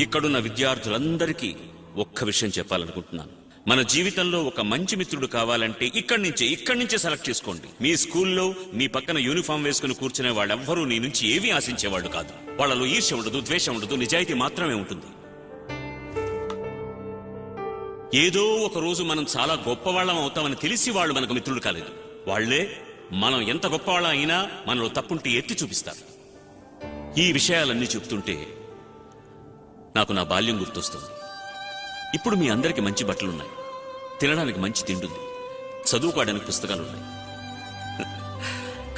ఇక్కడున్న విద్యార్థులందరికీ ఒక్క విషయం చెప్పాలనుకుంటున్నాను. మన జీవితంలో ఒక మంచి మిత్రుడు కావాలంటే ఇక్కడి నుంచే సెలెక్ట్ చేసుకోండి. మీ స్కూల్లో మీ పక్కన యూనిఫామ్ వేసుకుని కూర్చునే వాళ్ళెవ్వరూ నీ నుంచి ఏమీ ఆశించేవాళ్ళు కాదు. వాళ్ళలో ఈర్ష్య ఉండదు, ద్వేషం ఉండదు, నిజాయితీ మాత్రమే ఉంటుంది. ఏదో ఒక రోజు మనం చాలా గొప్పవాళ్ళం అవుతామని తెలిసి వాళ్ళు మనకు మిత్రులు కాలేదు. వాళ్లే మనం ఎంత గొప్పవాళ్ళం అయినా మనలో తప్పుంటే ఎత్తి చూపిస్తారు. ఈ విషయాలన్నీ చెప్తుంటే నాకు నా బాల్యం గుర్తొస్తుంది. ఇప్పుడు మీ అందరికీ మంచి బట్టలున్నాయి, తినడానికి మంచి తిండుంది, చదువుకోవడానికి పుస్తకాలున్నాయి.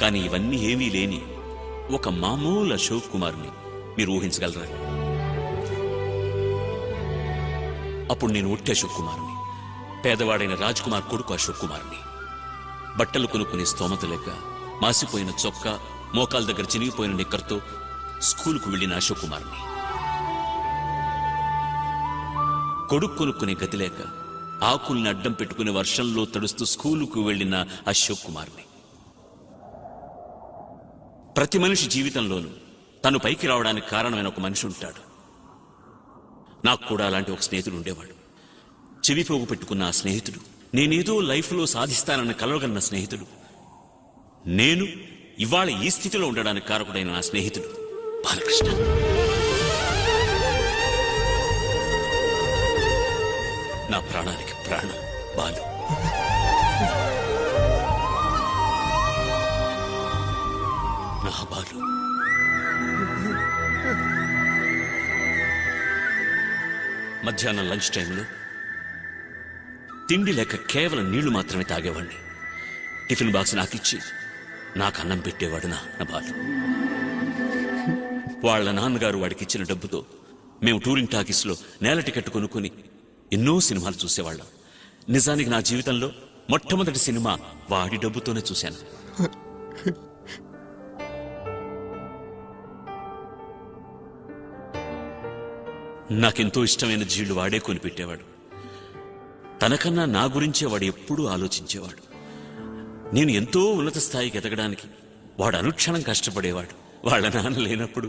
కానీ ఇవన్నీ ఏమీ లేని ఒక మామూలు అశోక్ కుమార్ని మీరు ఊహించగలరా? అప్పుడు నేను ఒట్టి అశోక్ కుమార్ని, పేదవాడైన రాజ్ కుమార్ కొడుకు అశోక్ కుమార్ని. బట్టలు కొనుక్కునే స్తోమత లేక మాసిపోయిన చొక్కా, మోకాల దగ్గర చినిగిపోయిన నిక్కర్తో స్కూలుకు వెళ్లిన అశోక్ కుమార్ని. కొడుకు కొనుక్కునే గతి లేక ఆకుల్ని అడ్డం పెట్టుకుని వర్షంలో తడుస్తూ స్కూలుకు వెళ్లిన అశోక్ కుమార్ని. ప్రతి మనిషి జీవితంలోనూ తను పైకి రావడానికి కారణమైన ఒక మనిషి ఉంటాడు. నాకు కూడా అలాంటి ఒక స్నేహితుడు ఉండేవాడు. చెవిపోగు పెట్టుకున్న ఆ స్నేహితుడు, నేనేదో లైఫ్లో సాధిస్తానని కలవగన్న స్నేహితుడు, నేను ఇవాళ ఈ స్థితిలో ఉండడానికి కారకుడైన నా స్నేహితుడు బాలకృష్ణ. నా ప్రాణానికి ప్రాణం బాలు. నా బాలు. మధ్యాహ్నం లంచ్ టైంలో తిండి లేక కేవలం నీళ్లు మాత్రమే తాగేవాడిని. టిఫిన్ బాక్స్ నాకిచ్చి నాకు అన్నం పెట్టేవాడు నా బాలు. వాళ్ళ నాన్నగారు వాడికి ఇచ్చిన డబ్బుతో మేము టూరింగ్ టాకీస్లో నేల టికెట్ కొనుక్కుని ఎన్నో సినిమాలు చూసేవాళ్ళం. నిజానికి నా జీవితంలో మొట్టమొదటి సినిమా వాడి డబ్బుతోనే చూశాను. నాకెంతో ఇష్టమైన జీళ్లు వాడే కొనిపెట్టేవాడు. తనకన్నా నా గురించే వాడు ఎప్పుడూ ఆలోచించేవాడు. నేను ఎంతో ఉన్నత స్థాయికి ఎదగడానికి వాడు అనుక్షణం కష్టపడేవాడు. వాళ్ళ నాన్న లేనప్పుడు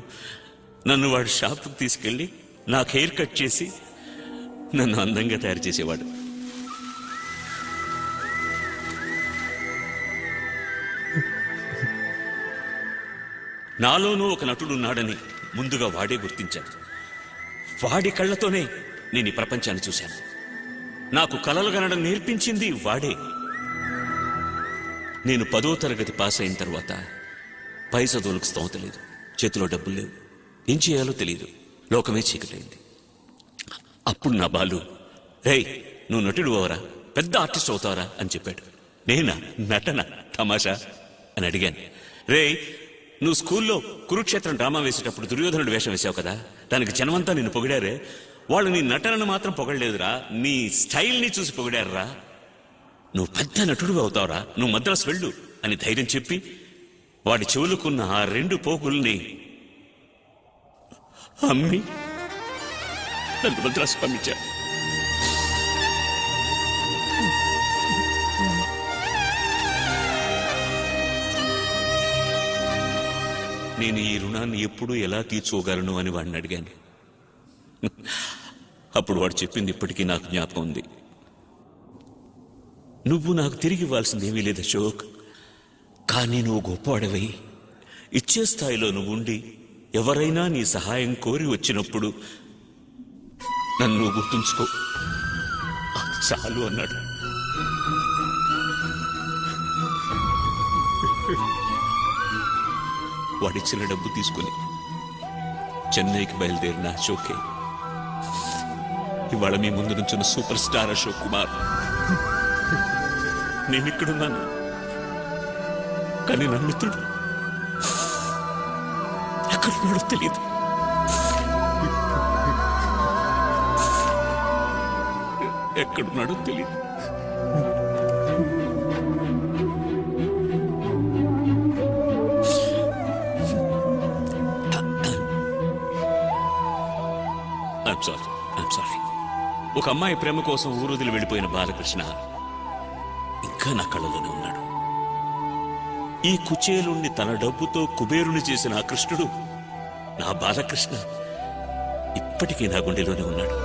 నన్ను వాడు షాప్కి తీసుకెళ్లి నాకు హెయిర్ కట్ చేసి నన్ను అందంగా తయారు చేసేవాడు. నాలోనూ ఒక నటుడున్నాడని ముందుగా వాడే గుర్తించాడు. వాడి కళ్ళతోనే నేను ఈ ప్రపంచాన్ని చూశాను. నాకు కలలు కనడం నేర్పించింది వాడే. నేను 10వ తరగతి పాస్ అయిన తర్వాత పై చదువులకు స్తోమత లేదు, చేతిలో డబ్బులు లేవు, ఏం చేయాలో తెలియదు, లోకమే చీకటైంది. అప్పుడు నా బాలు, రేయ్ నువ్వు నటుడు అవరా, పెద్ద ఆర్టిస్ట్ అవుతావరా అని చెప్పాడు. నేనా నటన తమాషా అని అడిగాను. రేయ్ నువ్వు స్కూల్లో కురుక్షేత్రం డ్రామా వేసేటప్పుడు దుర్యోధనుడు వేషం వేసావు కదా, దానికి జనమంతా నిన్ను పొగిడారే. వాళ్ళు నీ నటనను మాత్రం పొగడలేదురా, నీ స్టైల్ని చూసి పొగిడారురా. నువ్వు పెద్ద నటుడు అవుతావురా, నువ్వు మద్రాసు వెళ్ళు అని ధైర్యం చెప్పి వాడి చెవులుకున్న ఆ 2 పోగుల్ని అమ్మి నన్ను మద్రాసు పంపించాడు. నేను ఈ రుణాన్ని ఎప్పుడూ ఎలా తీర్చుకోగలను అని వాడిని అడిగాను. అప్పుడు వాడు చెప్పింది ఇప్పటికీ నాకు జ్ఞాపకం ఉంది. నువ్వు నాకు తిరిగి ఇవ్వాల్సిందేమీ లేదు అశోక్, కానీ నువ్వు గొప్పవాడవై ఇచ్చే స్థాయిలో నువ్వు ఉండి ఎవరైనా నీ సహాయం కోరి వచ్చినప్పుడు నన్ను గుర్తుంచుకో, అది చాలు అన్నాడు. వాడిచ్చిన డబ్బు తీసుకుని చెన్నైకి బయలుదేరిన అశోకే ఇవాళ మీ ముందు నుంచున్న సూపర్ స్టార్ అశోక్ కుమార్. నేను ఇక్కడున్నాను, కానీ నా మిత్రుడు ఎక్కడున్నాడో తెలియదు. ఎక్కడున్నాడో తెలియదు. ఒక అమ్మాయి ప్రేమ కోసం ఊరుదిలి వెళ్ళిపోయిన బాలకృష్ణ ఇంకా నా కళ్ళలోనే ఉన్నాడు. ఈ కుచేలుణ్ణి తన డబ్బుతో కుబేరుని చేసిన ఆ కృష్ణుడు నా బాలకృష్ణ ఇప్పటికీ నా గుండెలోనే ఉన్నాడు.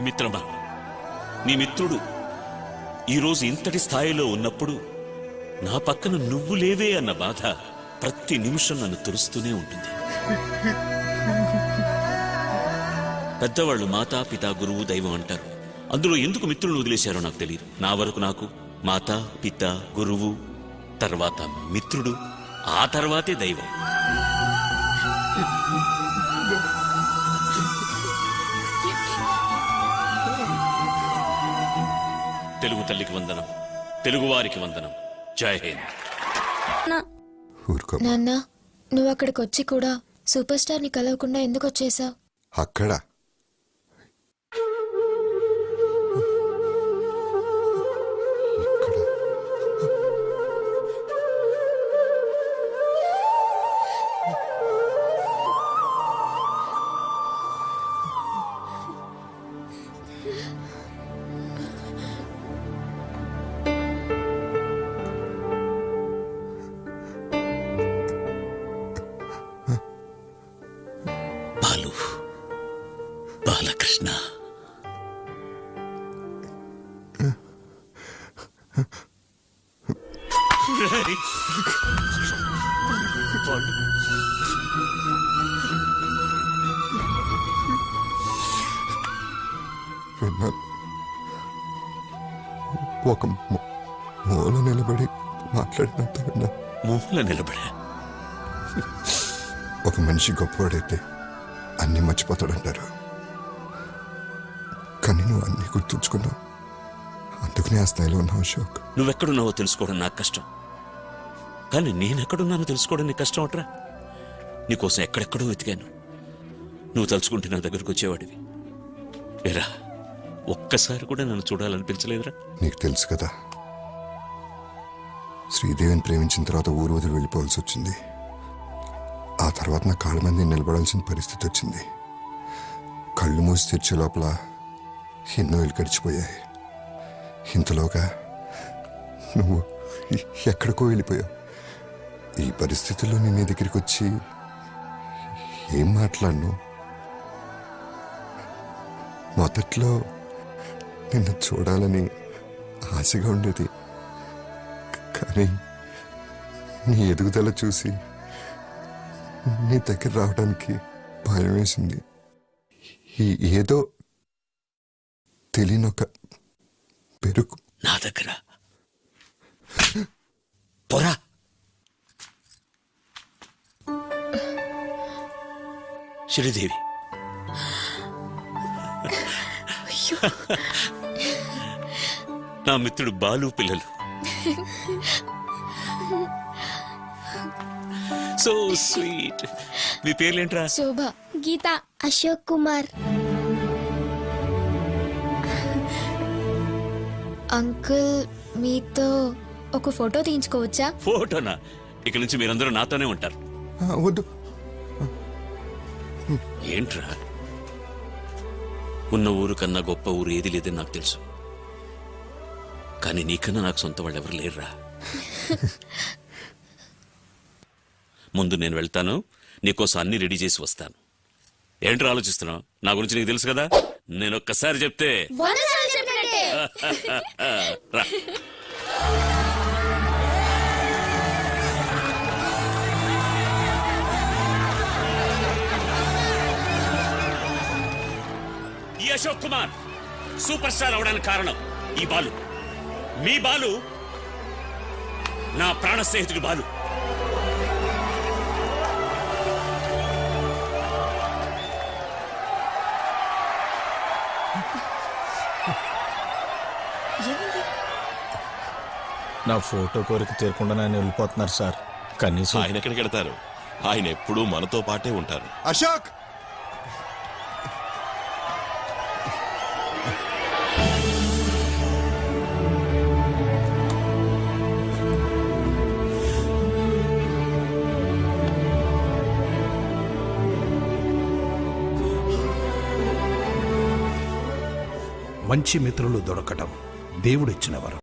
మిత్రమా, నీ మిత్రుడు ఈరోజు ఇంతటి స్థాయిలో ఉన్నప్పుడు నా పక్కన నువ్వు లేవే అన్న బాధ ప్రతి నిమిషం నన్ను తురుస్తూనే ఉంటుంది. పెద్దవాళ్ళు మాతా పితా గురువు దైవం అంటారు. అందులో ఎందుకు మిత్రులను వదిలేశారో నాకు తెలియదు. నా వరకు నాకు మాతా పిత గురువు, తర్వాత మిత్రుడు, ఆ తర్వాతే దైవం. తెలుగు తల్లికి వందనం, తెలుగు వారికి వందనం. జై హింద్. నాన్న, నువ్వు అక్కడికి వచ్చి కూడా సూపర్ స్టార్ ని కలవకుండా ఎందుకు వచ్చేసావు? అక్కడ బాలకృష్ణ, ఒక మూల నిలబడి మాట్లాడినంత విన్నా. మూల నిలబడా? ఒక మనిషి గొప్పవాడైతే అన్ని మర్చిపోతాడంటారు, కానీ నువ్వు అన్ని గుర్తుంచుకున్నావు. అందుకనే ఆ స్థాయిలో ఉన్నావు అశోక్. నువ్వెక్కడున్నావో తెలుసుకోవడం నాకు కష్టం, కానీ నేనెక్కడున్నానో తెలుసుకోవడం నీకు కష్టం అట్రా. నీకోసం ఎక్కడెక్కడో వెతికాను. నువ్వు తలుచుకుంటే నా దగ్గరకు వచ్చేవాడివి. ఏరా, ఒక్కసారి కూడా నన్ను చూడాలనిపించలేదురా? నీకు తెలుసు కదా, శ్రీదేవిని ప్రేమించిన తర్వాత ఊరు వదిలి వెళ్ళిపోవాల్సి వచ్చింది. ఆ తర్వాత నా కాళ్ళ మంది నిలబడాల్సిన పరిస్థితి వచ్చింది. కళ్ళు మూసి తెరిచే లోపల ఎన్నో ఇల్లు గడిచిపోయాయి. ఇంతలోగా నువ్వు ఎక్కడికో వెళ్ళిపోయావు. ఈ పరిస్థితుల్లో నేను నీ దగ్గరికి వచ్చి ఏం మాట్లాడను? మొదట్లో నిన్ను చూడాలని ఆశగా ఉండేది, కానీ నీ ఎదుగుదల చూసి నీ దగ్గర రావడానికి భయం వేసింది. ఏదో తెలియనొక పెరుగు నా దగ్గర. పోరా. శ్రీదేవి, నా మిత్రుడు బాలు పిల్లలు. So sweet. మీ పేర్లేంట్రా? శోభ, గీత, అశోక్ కుమార్. అంకుల్, మీతో ఒక ఫోటో తీయించుకోవచ్చా? ఫోటోనా? ఇక నుంచి మీరందరూ నాతోనే ఉంటారు. వద్దు. ఏంట్రా, ఉన్న ఊరు కన్నా గొప్ప ఊరు ఏది లేదని నాకు తెలుసు, కానీ నీకన్నా నాకు సొంత వాళ్ళు ఎవరు లేరురా. ముందు నేను వెళ్తాను, నీకోసం అన్ని రెడీ చేసి వస్తాను. ఏంట్రా ఆలోచిస్తున్నావు? నా గురించి నీకు తెలుసు కదా. నేను ఒక్కసారి చెప్తే రా. ఈ అశోక్ కుమార్ సూపర్ స్టార్ అవడానికి కారణం ఈ బాలు. మీ బాలు నా ప్రాణ స్నేహితుడు బాలు. నా ఫోటో కోరిక తీరకుండా ఆయన వెళ్ళిపోతున్నారు సార్. కనీసం ఆయన ఎక్కడికి వెళ్తారు? ఆయన ఎప్పుడూ మనతో పాటే ఉంటారు. అశోక్, మంచి మిత్రులు దొరకటం దేవుడిచ్చిన వరం.